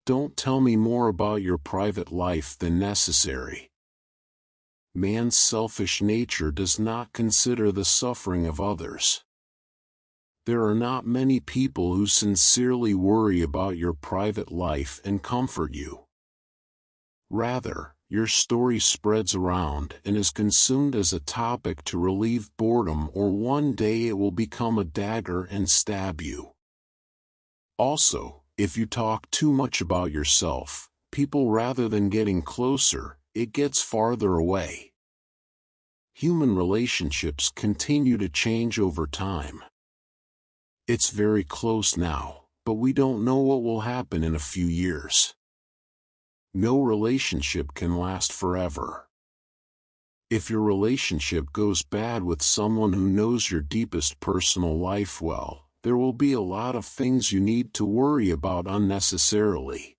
Don't tell me more about your private life than necessary. Man's selfish nature does not consider the suffering of others. There are not many people who sincerely worry about your private life and comfort you. Rather, your story spreads around and is consumed as a topic to relieve boredom, or one day it will become a dagger and stab you. Also, if you talk too much about yourself, people, rather than getting closer, it gets farther away. Human relationships continue to change over time. It's very close now, but we don't know what will happen in a few years. No relationship can last forever. If your relationship goes bad with someone who knows your deepest personal life well, there will be a lot of things you need to worry about unnecessarily.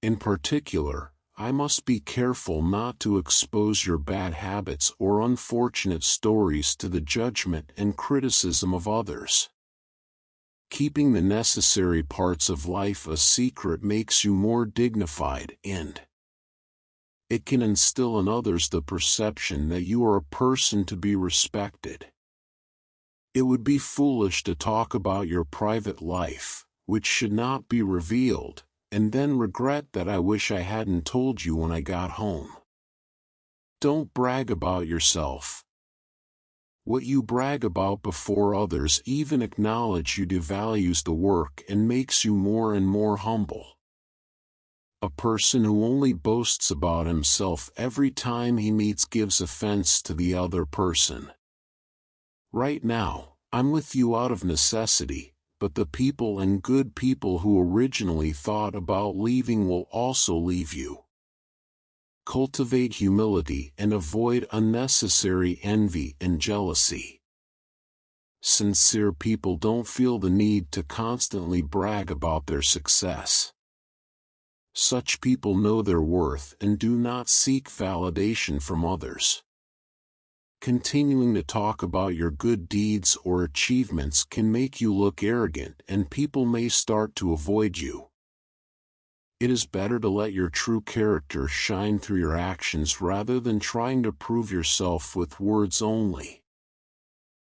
In particular, I must be careful not to expose your bad habits or unfortunate stories to the judgment and criticism of others. Keeping the necessary parts of life a secret makes you more dignified, and it can instill in others the perception that you are a person to be respected. It would be foolish to talk about your private life, which should not be revealed, and then regret that I wish I hadn't told you when I got home. Don't brag about yourself. What you brag about before others even acknowledge you devalues the work and makes you more and more humble. A person who only boasts about himself every time he meets gives offense to the other person. Right now, I'm with you out of necessity, but the people and good people who originally thought about leaving will also leave you. Cultivate humility and avoid unnecessary envy and jealousy. Sincere people don't feel the need to constantly brag about their success. Such people know their worth and do not seek validation from others. Continuing to talk about your good deeds or achievements can make you look arrogant, and people may start to avoid you. It is better to let your true character shine through your actions rather than trying to prove yourself with words only.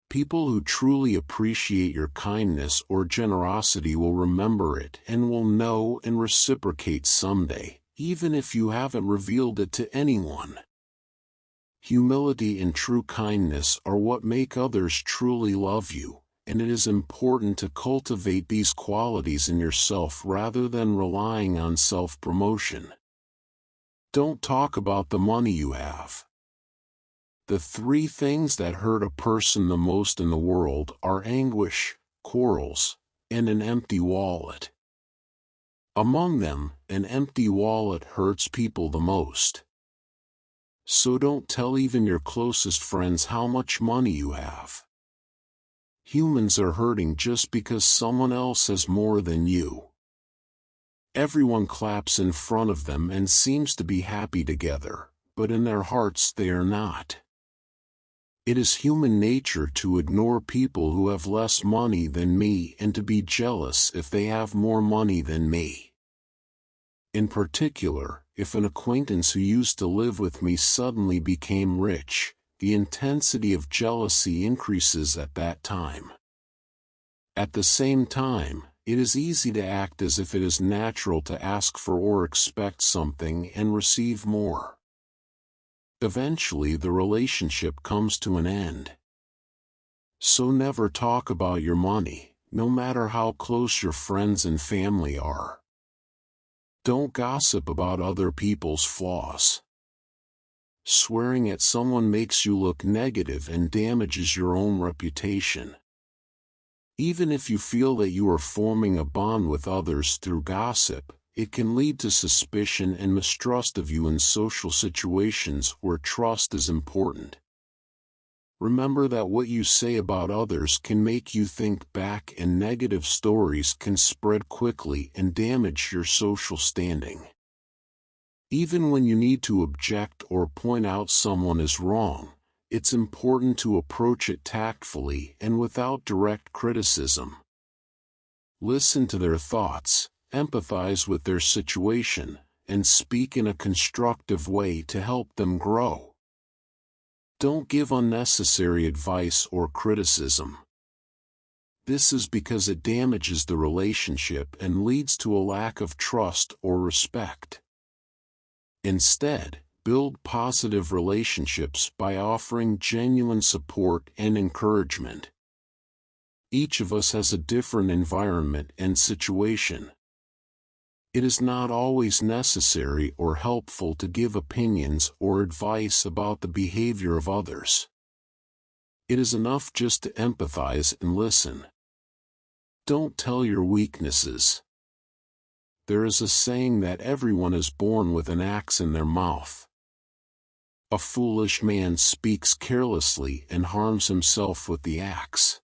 People who truly appreciate your kindness or generosity will remember it and will know and reciprocate someday, even if you haven't revealed it to anyone. Humility and true kindness are what make others truly love you, and it is important to cultivate these qualities in yourself rather than relying on self-promotion. Don't talk about the money you have. The three things that hurt a person the most in the world are anguish, quarrels, and an empty wallet. Among them, an empty wallet hurts people the most. So don't tell even your closest friends how much money you have. Humans are hurting just because someone else has more than you. Everyone claps in front of them and seems to be happy together, but in their hearts they are not. It is human nature to ignore people who have less money than me and to be jealous if they have more money than me. In particular, if an acquaintance who used to live with me suddenly became rich, the intensity of jealousy increases at that time. At the same time, it is easy to act as if it is natural to ask for or expect something and receive more. Eventually the relationship comes to an end. So never talk about your money, no matter how close your friends and family are. Don't gossip about other people's flaws. Swearing at someone makes you look negative and damages your own reputation. Even if you feel that you are forming a bond with others through gossip, it can lead to suspicion and mistrust of you in social situations where trust is important. Remember that what you say about others can make you think back, and negative stories can spread quickly and damage your social standing. Even when you need to object or point out someone is wrong, it's important to approach it tactfully and without direct criticism. Listen to their thoughts, empathize with their situation, and speak in a constructive way to help them grow. Don't give unnecessary advice or criticism. This is because it damages the relationship and leads to a lack of trust or respect. Instead, build positive relationships by offering genuine support and encouragement. Each of us has a different environment and situation. It is not always necessary or helpful to give opinions or advice about the behavior of others. It is enough just to empathize and listen. Don't tell your weaknesses. There is a saying that everyone is born with an axe in their mouth. A foolish man speaks carelessly and harms himself with the axe.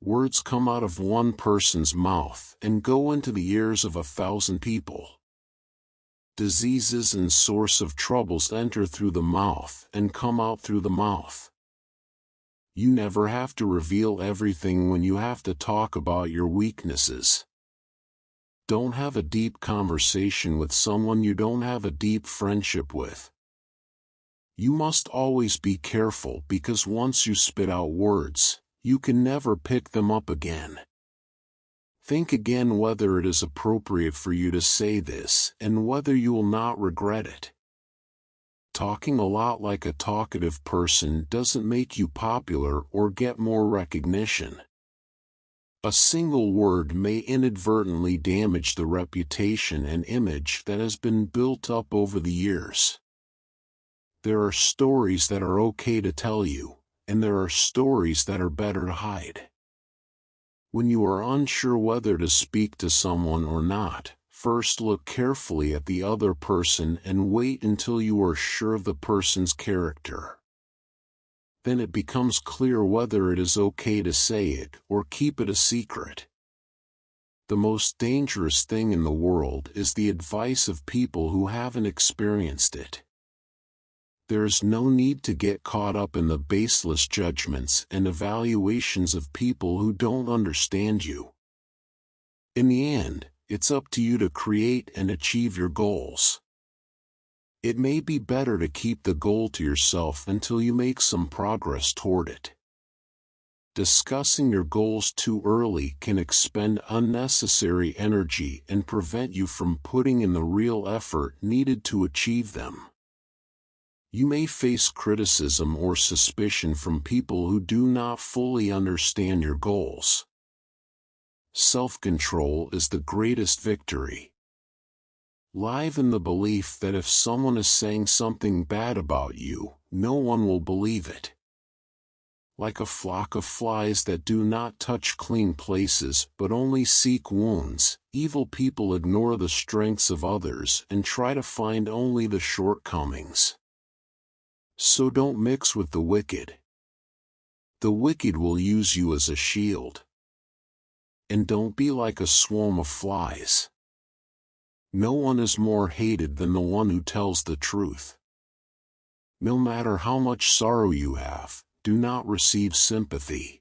Words come out of one person's mouth and go into the ears of 1,000 people. Diseases and source of troubles enter through the mouth and come out through the mouth. You never have to reveal everything when you have to talk about your weaknesses. Don't have a deep conversation with someone you don't have a deep friendship with. You must always be careful because once you spit out words, you can never pick them up again. Think again whether it is appropriate for you to say this and whether you will not regret it. Talking a lot like a talkative person doesn't make you popular or get more recognition. A single word may inadvertently damage the reputation and image that has been built up over the years. There are stories that are okay to tell you, and there are stories that are better to hide. When you are unsure whether to speak to someone or not, first look carefully at the other person and wait until you are sure of the person's character. Then it becomes clear whether it is okay to say it or keep it a secret. The most dangerous thing in the world is the advice of people who haven't experienced it. There is no need to get caught up in the baseless judgments and evaluations of people who don't understand you. In the end, it's up to you to create and achieve your goals. It may be better to keep the goal to yourself until you make some progress toward it. Discussing your goals too early can expend unnecessary energy and prevent you from putting in the real effort needed to achieve them. You may face criticism or suspicion from people who do not fully understand your goals. Self-control is the greatest victory. Live in the belief that if someone is saying something bad about you, no one will believe it. Like a flock of flies that do not touch clean places but only seek wounds, evil people ignore the strengths of others and try to find only the shortcomings. So don't mix with the wicked. The wicked will use you as a shield. And don't be like a swarm of flies. No one is more hated than the one who tells the truth. No matter how much sorrow you have, do not receive sympathy.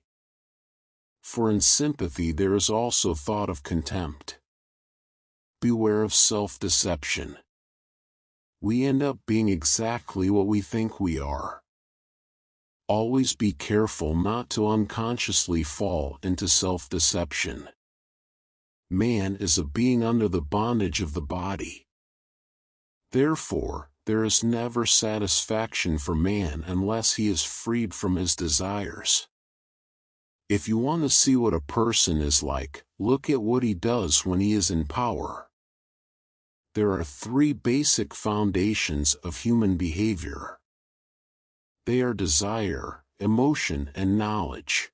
For in sympathy there is also thought of contempt. Beware of self-deception. We end up being exactly what we think we are. Always be careful not to unconsciously fall into self-deception. Man is a being under the bondage of the body. Therefore, there is never satisfaction for man unless he is freed from his desires. If you want to see what a person is like, look at what he does when he is in power. There are 3 basic foundations of human behavior. They are desire, emotion, and knowledge.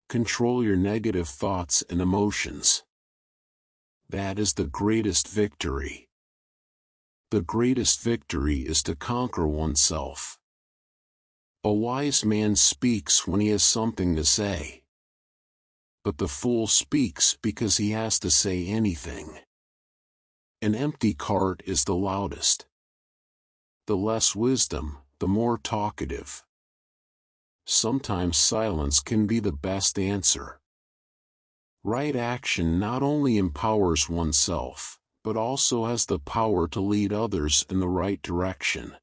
Control your negative thoughts and emotions. That is the greatest victory. The greatest victory is to conquer oneself. A wise man speaks when he has something to say. But the fool speaks because he has to say anything. An empty cart is the loudest. The less wisdom, the more talkative. Sometimes silence can be the best answer. Right action not only empowers oneself, but also has the power to lead others in the right direction.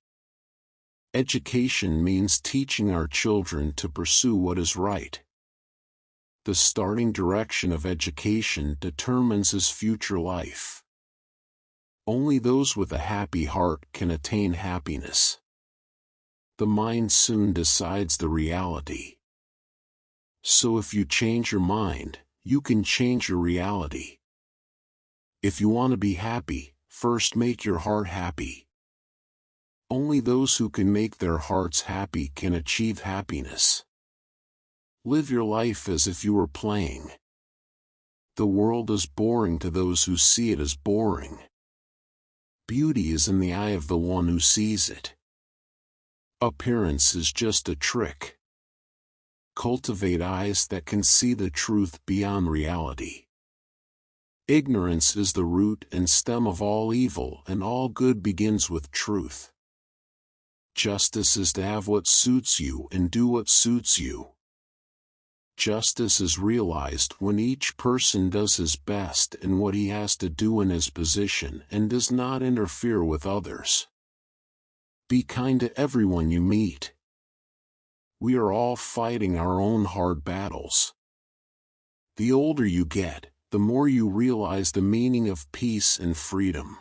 Education means teaching our children to pursue what is right. The starting direction of education determines his future life. Only those with a happy heart can attain happiness. The mind soon decides the reality. So if you change your mind, you can change your reality. If you want to be happy, first make your heart happy. Only those who can make their hearts happy can achieve happiness. Live your life as if you were playing. The world is boring to those who see it as boring. Beauty is in the eye of the one who sees it. Appearance is just a trick. Cultivate eyes that can see the truth beyond reality. Ignorance is the root and stem of all evil, and all good begins with truth. Justice is to have what suits you and do what suits you. Justice is realized when each person does his best in what he has to do in his position and does not interfere with others. Be kind to everyone you meet. We are all fighting our own hard battles. The older you get, the more you realize the meaning of peace and freedom.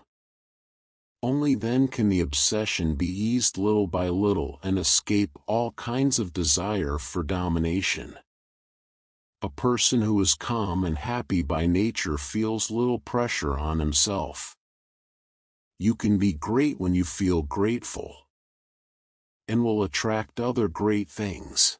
Only then can the obsession be eased little by little and escape all kinds of desire for domination. A person who is calm and happy by nature feels little pressure on himself. You can be great when you feel grateful, and will attract other great things.